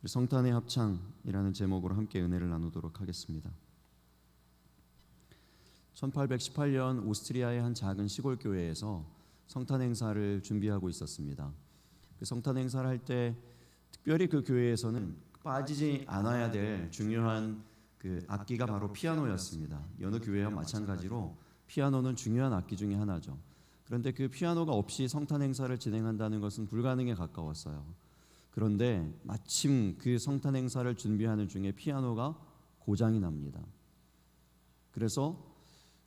성탄의 합창이라는 제목으로 함께 은혜를 나누도록 하겠습니다. 1818년 오스트리아의 한 작은 시골 교회에서 성탄 행사를 준비하고 있었습니다. 그 성탄 행사를 할 때 특별히 그 교회에서는 빠지지 않아야 될 중요한 그 악기가 바로 피아노였습니다. 여느 교회와 마찬가지로 피아노는 중요한 악기 중에 하나죠. 그런데 그 피아노가 없이 성탄 행사를 진행한다는 것은 불가능에 가까웠어요. 그런데 마침 그 성탄 행사를 준비하는 중에 피아노가 고장이 납니다. 그래서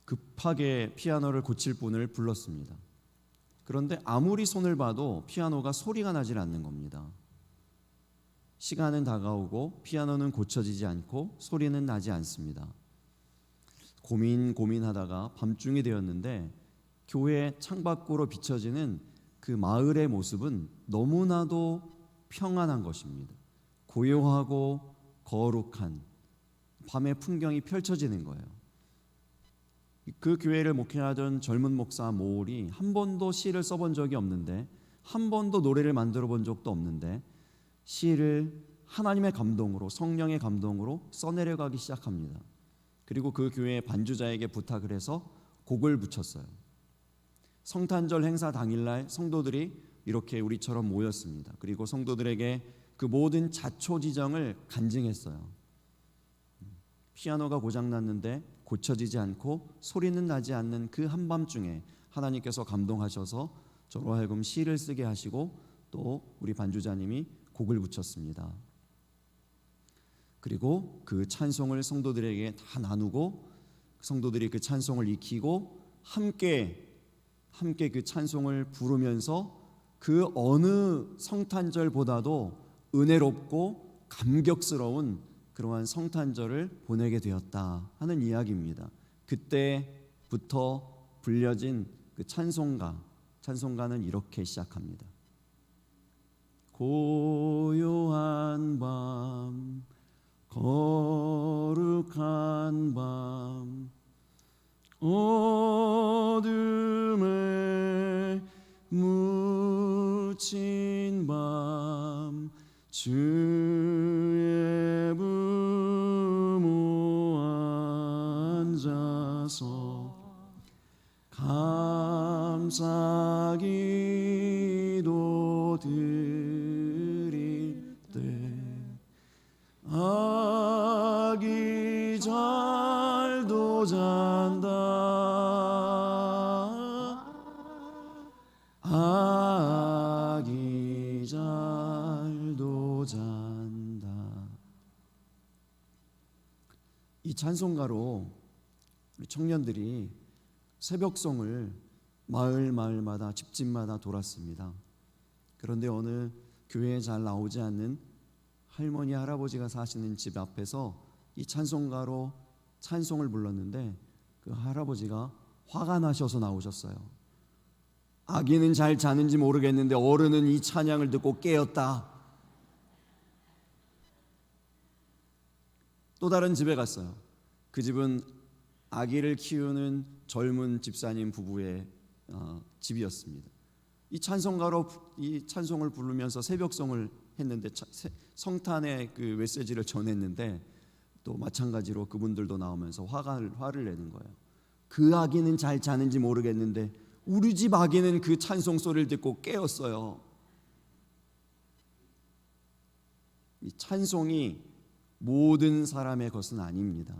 급하게 피아노를 고칠 분을 불렀습니다. 그런데 아무리 손을 봐도 피아노가 소리가 나질 않는 겁니다. 시간은 다가오고 피아노는 고쳐지지 않고 소리는 나지 않습니다. 고민하다가 밤중이 되었는데 교회 창밖으로 비춰지는 그 마을의 모습은 너무나도 평안한 것입니다. 고요하고 거룩한 밤의 풍경이 펼쳐지는 거예요. 그 교회를 목회하던 젊은 목사 모올이 한 번도 시를 써본 적이 없는데, 한 번도 노래를 만들어 본 적도 없는데 시를 하나님의 감동으로, 성령의 감동으로 써내려가기 시작합니다. 그리고 그 교회의 반주자에게 부탁을 해서 곡을 붙였어요. 성탄절 행사 당일날 성도들이 이렇게 우리처럼 모였습니다. 그리고 성도들에게 그 모든 자초지정을 간증했어요. 피아노가 고장났는데 고쳐지지 않고 소리는 나지 않는 그 한밤중에 하나님께서 감동하셔서 저로 하여금 시를 쓰게 하시고 또 우리 반주자님이 곡을 붙였습니다. 그리고 그 찬송을 성도들에게 다 나누고 성도들이 그 찬송을 익히고 함께 그 찬송을 부르면서 그 어느 성탄절보다도 은혜롭고 감격스러운 그러한 성탄절을 보내게 되었다 하는 이야기입니다. 그때부터 불려진 그 찬송가는 이렇게 시작합니다. 고요한 밤, 거룩한 밤, 어둠에 묻힌 밤, 주의 부모 앉아서 감사기도 드릴 때 아기 잘도 잔다, 아기 잘도 잔다. 이 찬송가로 우리 청년들이 새벽송을 마을마다 집집마다 돌았습니다. 그런데 어느 교회에 잘 나오지 않는 할머니 할아버지가 사시는 집 앞에서 이 찬송가로 찬송을 불렀는데 그 할아버지가 화가 나셔서 나오셨어요. 아기는 잘 자는지 모르겠는데 어른은 이 찬양을 듣고 깨었다. 또 다른 집에 갔어요. 그 집은 아기를 키우는 젊은 집사님 부부의 집이었습니다. 이 찬송가로 이 찬송을 부르면서 새벽송을 했는데 성탄의 그 메시지를 전했는데 또 마찬가지로 그분들도 나오면서 화를 내는 거예요. 그 아기는 잘 자는지 모르겠는데 우리 집 아기는 그 찬송 소리를 듣고 깨었어요. 이 찬송이 모든 사람의 것은 아닙니다.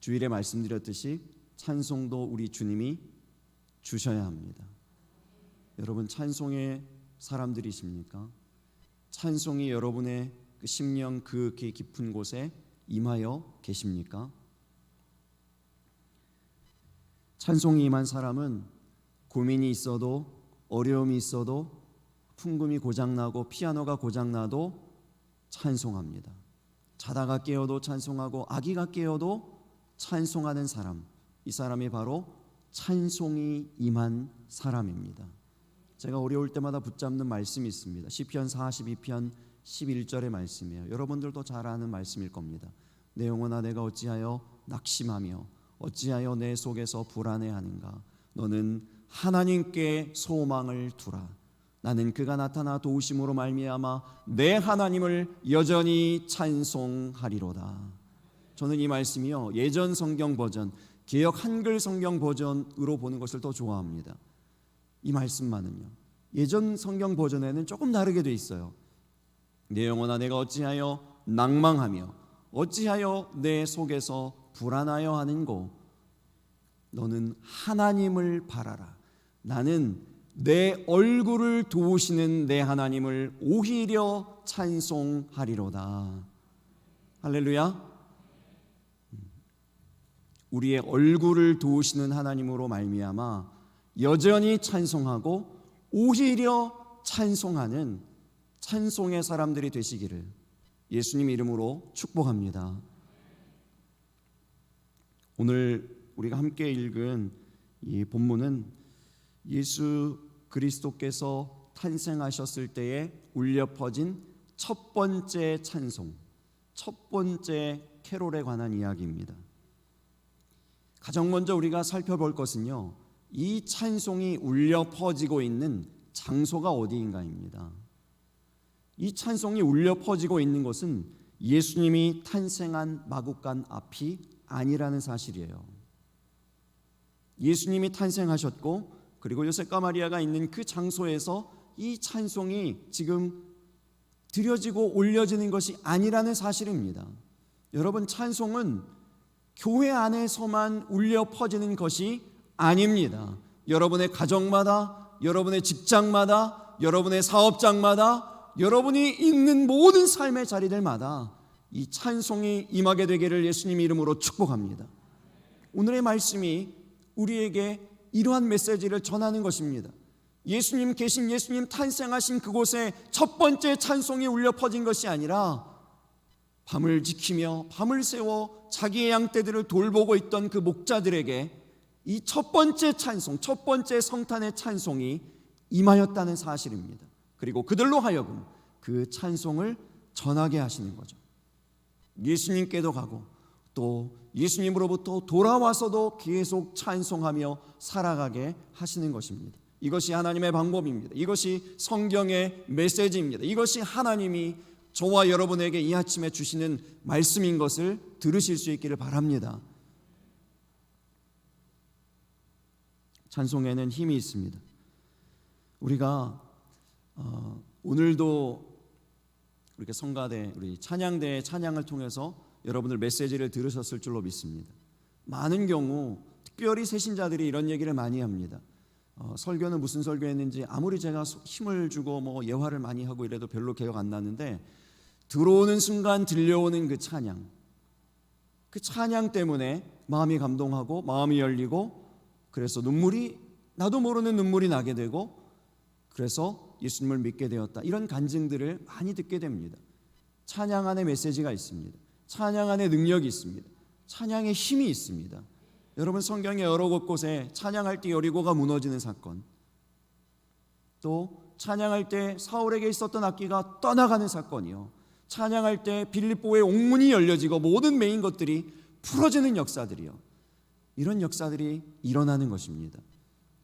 주일에 말씀드렸듯이 찬송도 우리 주님이 주셔야 합니다. 여러분 찬송의 사람들이십니까? 찬송이 여러분의 그 심령 그 깊은 곳에 임하여 계십니까? 찬송이 임한 사람은 고민이 있어도 어려움이 있어도 풍금이 고장나고 피아노가 고장나도 찬송합니다. 자다가 깨어도 찬송하고 아기가 깨어도 찬송하는 사람, 이 사람이 바로 찬송이 임한 사람입니다. 제가 어려울 때마다 붙잡는 말씀이 있습니다. 시편 42편 11절의 말씀이에요. 여러분들도 잘 아는 말씀일 겁니다. 내 영혼아 내가 어찌하여 낙심하며 어찌하여 내 속에서 불안해하는가. 너는 하나님께 소망을 두라. 나는 그가 나타나 도우심으로 말미암아 내 하나님을 여전히 찬송하리로다. 저는 이 말씀이요, 예전 성경 버전, 개역 한글 성경 버전으로 보는 것을 더 좋아합니다. 이 말씀만은요, 예전 성경 버전에는 조금 다르게 돼 있어요. 내 영혼아, 내가 어찌하여 낭망하며 어찌하여 내 속에서 불안하여 하는고, 너는 하나님을 바라라. 나는 내 얼굴을 도우시는 내 하나님을 오히려 찬송하리로다. 할렐루야. 우리의 얼굴을 도우시는 하나님으로 말미암아 여전히 찬송하고 오히려 찬송하는 찬송의 사람들이 되시기를 예수님 이름으로 축복합니다. 오늘 우리가 함께 읽은 이 본문은 예수 그리스도께서 탄생하셨을 때에 울려 퍼진 첫 번째 찬송, 첫 번째 캐롤에 관한 이야기입니다. 가장 먼저 우리가 살펴볼 것은요, 이 찬송이 울려 퍼지고 있는 장소가 어디인가입니다. 이 찬송이 울려 퍼지고 있는 곳은 예수님이 탄생한 마국간 앞이 아니라는 사실이에요. 예수님이 탄생하셨고 그리고 요셉과 마리아가 있는 그 장소에서 이 찬송이 지금 드려지고 올려지는 것이 아니라는 사실입니다. 여러분, 찬송은 교회 안에서만 울려 퍼지는 것이 아닙니다. 여러분의 가정마다, 여러분의 직장마다, 여러분의 사업장마다, 여러분이 있는 모든 삶의 자리들마다 이 찬송이 임하게 되기를 예수님 이름으로 축복합니다. 오늘의 말씀이 우리에게 이러한 메시지를 전하는 것입니다. 예수님 계신, 예수님 탄생하신 그곳에 첫 번째 찬송이 울려 퍼진 것이 아니라 밤을 지키며 밤을 새워 자기의 양떼들을 돌보고 있던 그 목자들에게 이 첫 번째 찬송, 첫 번째 성탄의 찬송이 임하였다는 사실입니다. 그리고 그들로 하여금 그 찬송을 전하게 하시는 거죠. 예수님께도 가고 또 예수님으로부터 돌아와서도 계속 찬송하며 살아가게 하시는 것입니다. 이것이 하나님의 방법입니다. 이것이 성경의 메시지입니다. 이것이 하나님이 저와 여러분에게 이 아침에 주시는 말씀인 것을 들으실 수 있기를 바랍니다. 찬송에는 힘이 있습니다. 우리가 오늘도 이렇게 성가대, 우리 찬양대의 찬양을 통해서 여러분들 메시지를 들으셨을 줄로 믿습니다. 많은 경우 특별히 새신자들이 이런 얘기를 많이 합니다. 설교는 무슨 설교했는지 아무리 제가 힘을 주고 뭐 예화를 많이 하고 이래도 별로 기억 안 나는데, 들어오는 순간 들려오는 그 찬양 때문에 마음이 감동하고 마음이 열리고, 그래서 나도 모르는 눈물이 나게 되고, 그래서 예수님을 믿게 되었다. 이런 간증들을 많이 듣게 됩니다. 찬양 안에 메시지가 있습니다. 찬양 안에 능력이 있습니다. 찬양에 힘이 있습니다. 여러분, 성경의 여러 곳곳에 찬양할 때 여리고가 무너지는 사건, 또 찬양할 때 사울에게 있었던 악기가 떠나가는 사건이요, 찬양할 때 빌립보의 옥문이 열려지고 모든 메인 것들이 풀어지는 역사들이요, 이런 역사들이 일어나는 것입니다.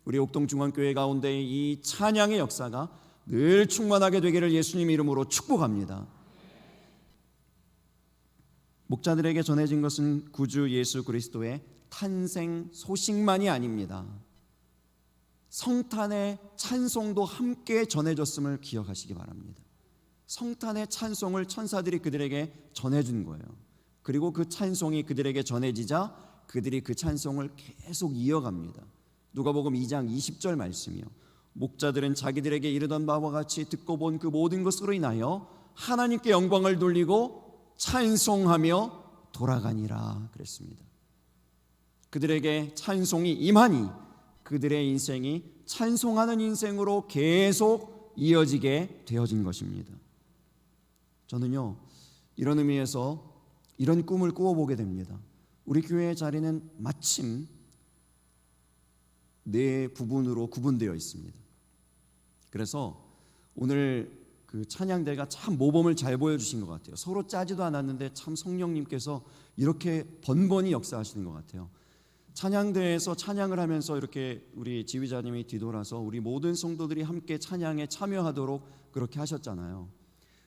우리 옥동중앙교회 가운데 이 찬양의 역사가 늘 충만하게 되기를 예수님 이름으로 축복합니다. 목자들에게 전해진 것은 구주 예수 그리스도의 탄생 소식만이 아닙니다. 성탄의 찬송도 함께 전해졌음을 기억하시기 바랍니다. 성탄의 찬송을 천사들이 그들에게 전해준 거예요. 그리고 그 찬송이 그들에게 전해지자 그들이 그 찬송을 계속 이어갑니다. 누가복음 2장 20절 말씀이요, 목자들은 자기들에게 이르던 바와 같이 듣고 본 그 모든 것으로 인하여 하나님께 영광을 돌리고 찬송하며 돌아가니라 그랬습니다. 그들에게 찬송이 임하니 그들의 인생이 찬송하는 인생으로 계속 이어지게 되어진 것입니다. 저는요, 이런 의미에서 이런 꿈을 꾸어보게 됩니다. 우리 교회의 자리는 마침 네 부분으로 구분되어 있습니다. 그래서 오늘 그 찬양대가 참 모범을 잘 보여주신 것 같아요. 서로 짜지도 않았는데 참 성령님께서 이렇게 번번이 역사하시는 것 같아요. 찬양대에서 찬양을 하면서 이렇게 우리 지휘자님이 뒤돌아서 우리 모든 성도들이 함께 찬양에 참여하도록 그렇게 하셨잖아요.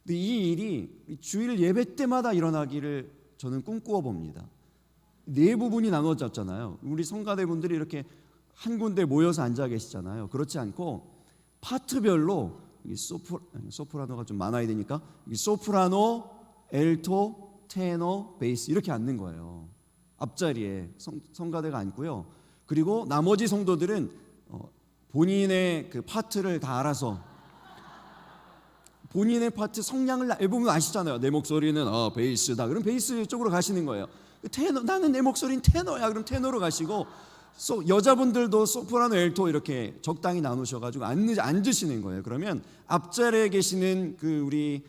근데 이 일이 주일 예배 때마다 일어나기를 저는 꿈꾸어 봅니다. 네 부분이 나눠졌잖아요. 우리 성가대분들이 이렇게 한 군데 모여서 앉아 계시잖아요. 그렇지 않고 파트별로 소프라노가 좀 많아야 되니까 소프라노, 엘토, 테너, 베이스 이렇게 앉는 거예요. 앞자리에 성가대가 앉고요. 그리고 나머지 성도들은 본인의 그 파트를 다 알아서 본인의 파트 성량을 앨범은 아시잖아요. 내 목소리는 베이스다. 그럼 베이스 쪽으로 가시는 거예요. 테너, 나는 내 목소리는 테너야. 그럼 테너로 가시고 여자분들도 소프라노, 엘토 이렇게 적당히 나누셔가지고 앉으시는 거예요. 그러면 앞자리에 계시는 그 우리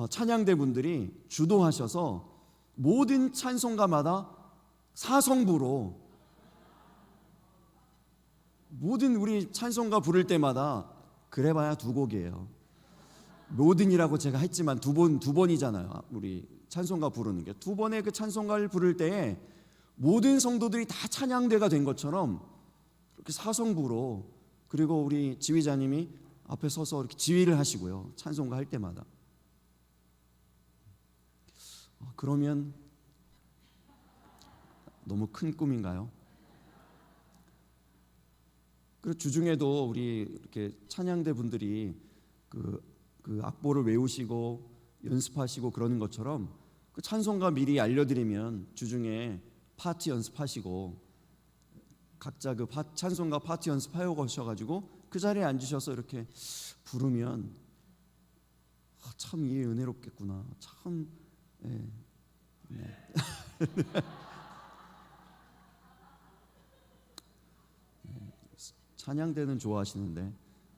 찬양대 분들이 주도하셔서 모든 찬송가마다 사성부로 모든 우리 찬송가 부를 때마다 그래봐야 두 곡이에요. 모든이라고 제가 했지만 두 번이잖아요. 우리 찬송가 부르는 게 두 번의 그 찬송가를 부를 때에 모든 성도들이 다 찬양대가 된 것처럼 그렇게 사성부로 그리고 우리 지휘자님이 앞에 서서 이렇게 지휘를 하시고요. 찬송가 할 때마다. 그러면 너무 큰 꿈인가요? 그리고 주중에도 우리 이렇게 찬양대 분들이 그 악보를 외우시고 연습하시고 그러는 것처럼 그 찬송가 미리 알려드리면 주중에 파티 연습하시고 각자 그 찬송가 파티 연습하고 오셔가지고 그 자리에 앉으셔서 이렇게 부르면 참 이게 은혜롭겠구나. 참 네. 찬양대는 좋아하시는데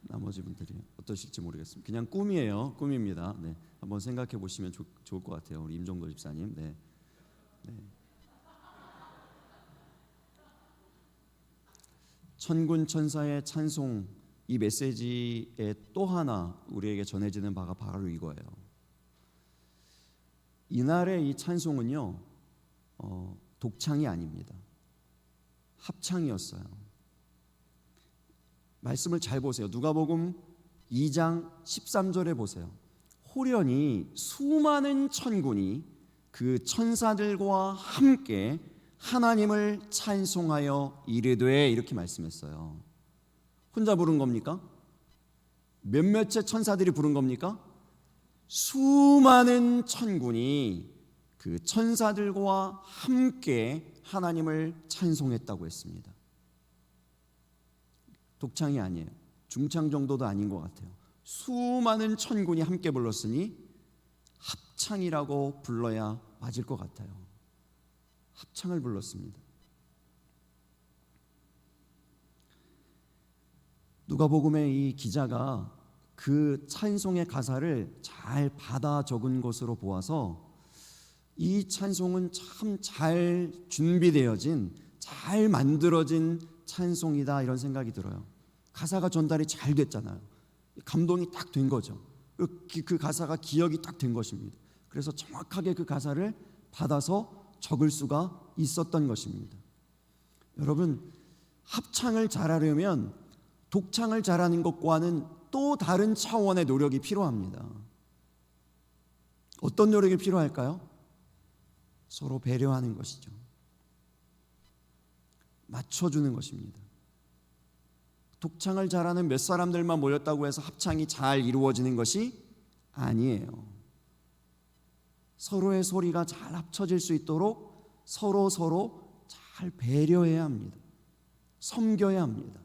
나머지 분들이 어떠실지 모르겠습니다. 그냥 꿈이에요. 꿈입니다. 네, 한번 생각해 보시면 좋을 것 같아요. 우리 임종도 집사님. 네. 천군 천사의 찬송 이 메시지에 또 하나 우리에게 전해지는 바가 바로 이거예요. 이날의 이 찬송은요 독창이 아닙니다. 합창이었어요. 말씀을 잘 보세요. 누가복음 2장 13절에 보세요. 호련히 수많은 천군이 그 천사들과 함께 하나님을 찬송하여 이르되 이렇게 말씀했어요. 혼자 부른 겁니까? 몇몇의 천사들이 부른 겁니까? 수많은 천군이 그 천사들과 함께 하나님을 찬송했다고 했습니다. 독창이 아니에요. 중창 정도도 아닌 것 같아요. 수많은 천군이 함께 불렀으니 합창이라고 불러야 맞을 것 같아요. 합창을 불렀습니다. 누가복음의 이 기자가 그 찬송의 가사를 잘 받아 적은 것으로 보아서 이 찬송은 참 잘 준비되어진 잘 만들어진 찬송이다 이런 생각이 들어요. 가사가 전달이 잘 됐잖아요. 감동이 딱 된 거죠. 그 가사가 기억이 딱 된 것입니다. 그래서 정확하게 그 가사를 받아서 적을 수가 있었던 것입니다. 여러분, 합창을 잘하려면 독창을 잘하는 것과는 또 다른 차원의 노력이 필요합니다. 어떤 노력이 필요할까요? 서로 배려하는 것이죠. 맞춰주는 것입니다. 독창을 잘하는 몇 사람들만 모였다고 해서 합창이 잘 이루어지는 것이 아니에요. 서로의 소리가 잘 합쳐질 수 있도록 서로 잘 배려해야 합니다. 섬겨야 합니다.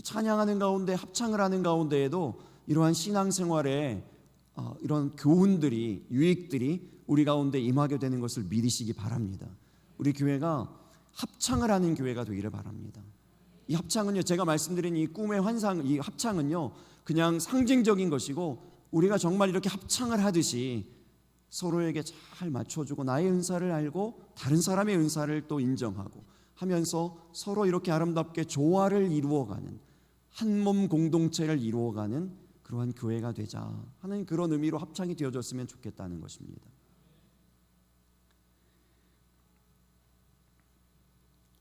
찬양하는 가운데 합창을 하는 가운데에도 이러한 신앙생활에 이런 교훈들이 유익들이 우리 가운데 임하게 되는 것을 믿으시기 바랍니다. 우리 교회가 합창을 하는 교회가 되기를 바랍니다. 이 합창은요, 제가 말씀드린 이 꿈의 환상, 이 합창은요 그냥 상징적인 것이고 우리가 정말 이렇게 합창을 하듯이 서로에게 잘 맞춰주고 나의 은사를 알고 다른 사람의 은사를 또 인정하고 하면서 서로 이렇게 아름답게 조화를 이루어가는 한 몸 공동체를 이루어가는 그러한 교회가 되자 하는 그런 의미로 합창이 되어졌으면 좋겠다는 것입니다.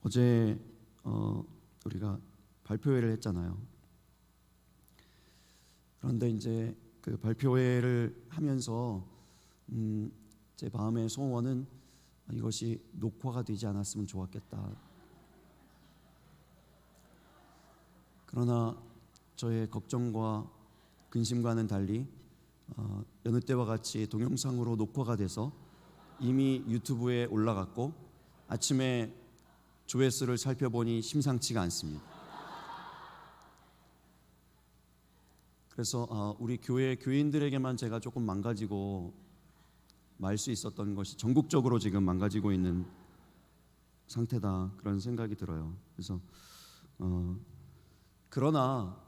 어제 우리가 발표회를 했잖아요. 그런데 이제 그 발표회를 하면서 제 마음의 소원은 이것이 녹화가 되지 않았으면 좋았겠다. 그러나 저의 걱정과 근심과는 달리 여느 때와 같이 동영상으로 녹화가 돼서 이미 유튜브에 올라갔고 아침에 조회수를 살펴보니 심상치가 않습니다. 그래서 우리 교회 교인들에게만 제가 조금 망가지고 말 수 있었던 것이 전국적으로 지금 망가지고 있는 상태다, 그런 생각이 들어요. 그래서 그러나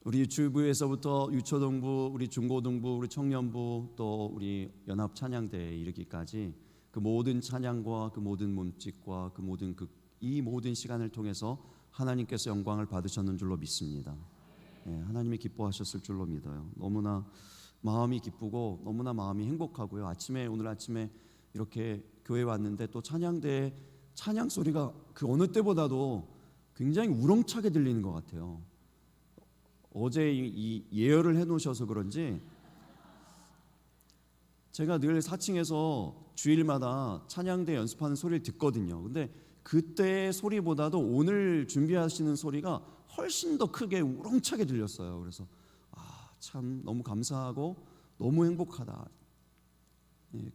우리 유튜브에서부터 유초동부, 우리 중고등부, 우리 청년부, 또 우리 연합 찬양대에 이르기까지 그 모든 찬양과 그 모든 몸짓과 그 모든 이 모든 시간을 통해서 하나님께서 영광을 받으셨는 줄로 믿습니다. 하나님이 기뻐하셨을 줄로 믿어요. 너무나 마음이 기쁘고 너무나 마음이 행복하고요. 오늘 아침에 이렇게 교회에 왔는데 또 찬양대에 찬양 소리가 그 어느 때보다도 굉장히 우렁차게 들리는 것 같아요. 어제 이 예열을 해놓으셔서 그런지 제가 늘 4층에서 주일마다 찬양대 연습하는 소리를 듣거든요. 근데 그때의 소리보다도 오늘 준비하시는 소리가 훨씬 더 크게 우렁차게 들렸어요. 그래서 참 너무 감사하고 너무 행복하다,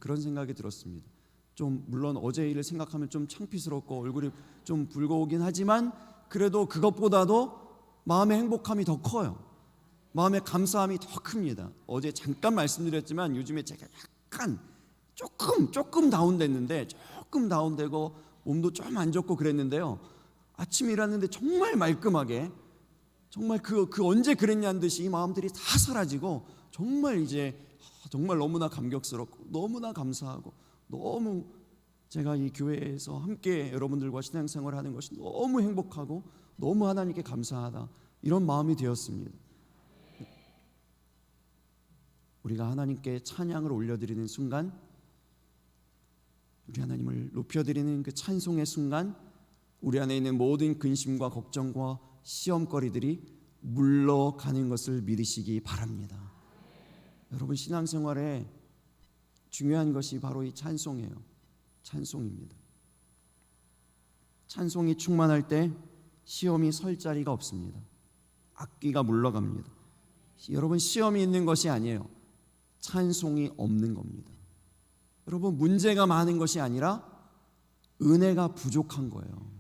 그런 생각이 들었습니다. 좀 물론 어제 일을 생각하면 좀 창피스럽고 얼굴이 좀 붉어오긴 하지만 그래도 그것보다도 마음의 행복함이 더 커요. 마음의 감사함이 더 큽니다. 어제 잠깐 말씀드렸지만 요즘에 제가 약간 조금 다운됐는데, 조금 다운되고 몸도 좀 안 좋고 그랬는데요. 아침에 일어났는데 정말 말끔하게, 정말 그 언제 그랬냐는 듯이 이 마음들이 다 사라지고 정말 이제 정말 너무나 감격스럽고 너무나 감사하고, 너무 제가 이 교회에서 함께 여러분들과 신앙생활을 하는 것이 너무 행복하고 너무 하나님께 감사하다, 이런 마음이 되었습니다. 우리가 하나님께 찬양을 올려드리는 순간, 우리 하나님을 높여드리는 그 찬송의 순간, 우리 안에 있는 모든 근심과 걱정과 시험거리들이 물러가는 것을 믿으시기 바랍니다. 여러분, 신앙생활에 중요한 것이 바로 이 찬송이에요. 찬송입니다. 찬송이 충만할 때 시험이 설 자리가 없습니다. 악기가 물러갑니다. 여러분, 시험이 있는 것이 아니에요. 찬송이 없는 겁니다. 여러분, 문제가 많은 것이 아니라 은혜가 부족한 거예요.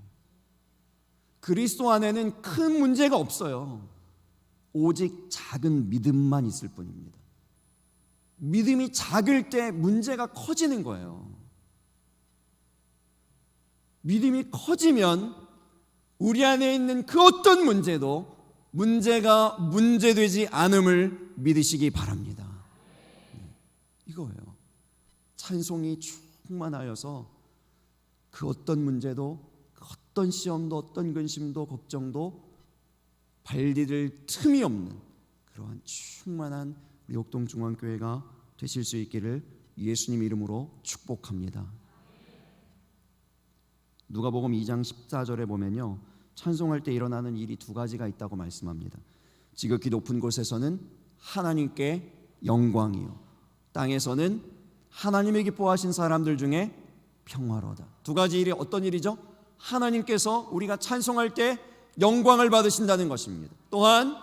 그리스도 안에는 큰 문제가 없어요. 오직 작은 믿음만 있을 뿐입니다. 믿음이 작을 때 문제가 커지는 거예요. 믿음이 커지면 우리 안에 있는 그 어떤 문제도 문제가 문제되지 않음을 믿으시기 바랍니다. 이거예요. 찬송이 충만하여서 그 어떤 문제도, 그 어떤 시험도, 어떤 근심도, 걱정도 발디딜 틈이 없는 그러한 충만한 우리 옥동중앙교회가 되실 수 있기를 예수님 이름으로 축복합니다. 누가복음 2장 14절에 보면요, 찬송할 때 일어나는 일이 두 가지가 있다고 말씀합니다. 지극히 높은 곳에서는 하나님께 영광이요, 땅에서는 하나님이 기뻐하신 사람들 중에 평화로다. 두 가지 일이 어떤 일이죠? 하나님께서 우리가 찬송할 때 영광을 받으신다는 것입니다. 또한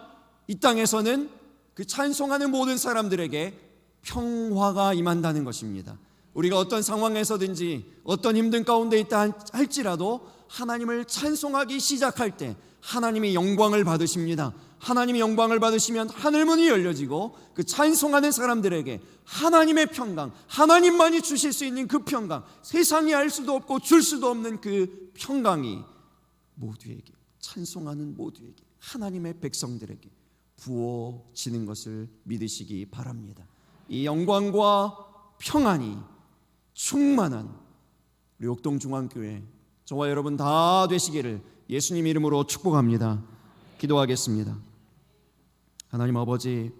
이 땅에서는 그 찬송하는 모든 사람들에게 평화가 임한다는 것입니다. 우리가 어떤 상황에서든지 어떤 힘든 가운데 있다 할지라도 하나님을 찬송하기 시작할 때 하나님이 영광을 받으십니다. 하나님이 영광을 받으시면 하늘문이 열려지고 그 찬송하는 사람들에게 하나님의 평강, 하나님만이 주실 수 있는 그 평강, 세상이 알 수도 없고 줄 수도 없는 그 평강이 모두에게, 찬송하는 모두에게, 하나님의 백성들에게 부어지는 것을 믿으시기 바랍니다. 이 영광과 평안이 충만한 우리 옥동중앙교회, 저와 여러분 다 되시기를 예수님 이름으로 축복합니다. 기도하겠습니다. 하나님 아버지,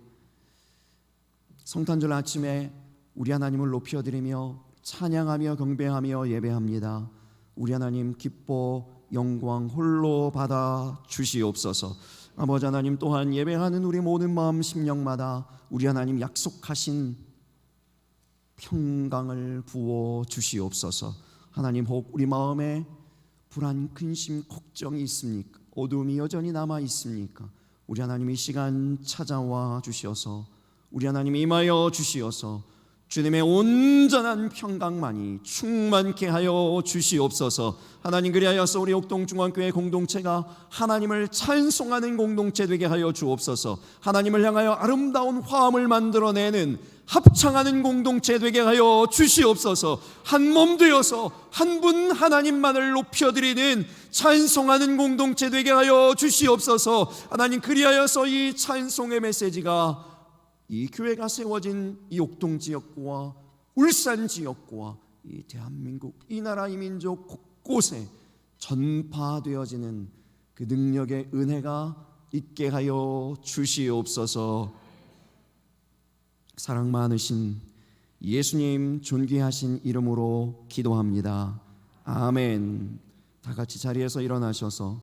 성탄절 아침에 우리 하나님을 높여드리며 찬양하며 경배하며 예배합니다. 우리 하나님 기뻐 영광 홀로 받아 주시옵소서. 아버지 하나님, 또한 예배하는 우리 모든 마음 심령마다 우리 하나님 약속하신 평강을 부어 주시옵소서. 하나님, 혹 우리 마음에 불안, 근심, 걱정이 있습니까? 어둠이 여전히 남아 있습니까? 우리 하나님, 이 시간 찾아와 주시어서 우리 하나님 임하여 주시어서 주님의 온전한 평강만이 충만케 하여 주시옵소서. 하나님, 그리하여서 우리 옥동중앙교회 공동체가 하나님을 찬송하는 공동체 되게 하여 주옵소서. 하나님을 향하여 아름다운 화음을 만들어내는 합창하는 공동체 되게 하여 주시옵소서. 한 몸 되어서 한 분 하나님만을 높여드리는 찬송하는 공동체 되게 하여 주시옵소서. 하나님, 그리하여서 이 찬송의 메시지가 이 교회가 세워진 이 옥동 지역과 울산 지역과 이 대한민국, 이 나라, 이 민족 곳곳에 전파되어지는 그 능력의 은혜가 있게 하여 주시옵소서. 사랑 많으신 예수님 존귀하신 이름으로 기도합니다. 아멘. 다 같이 자리에서 일어나셔서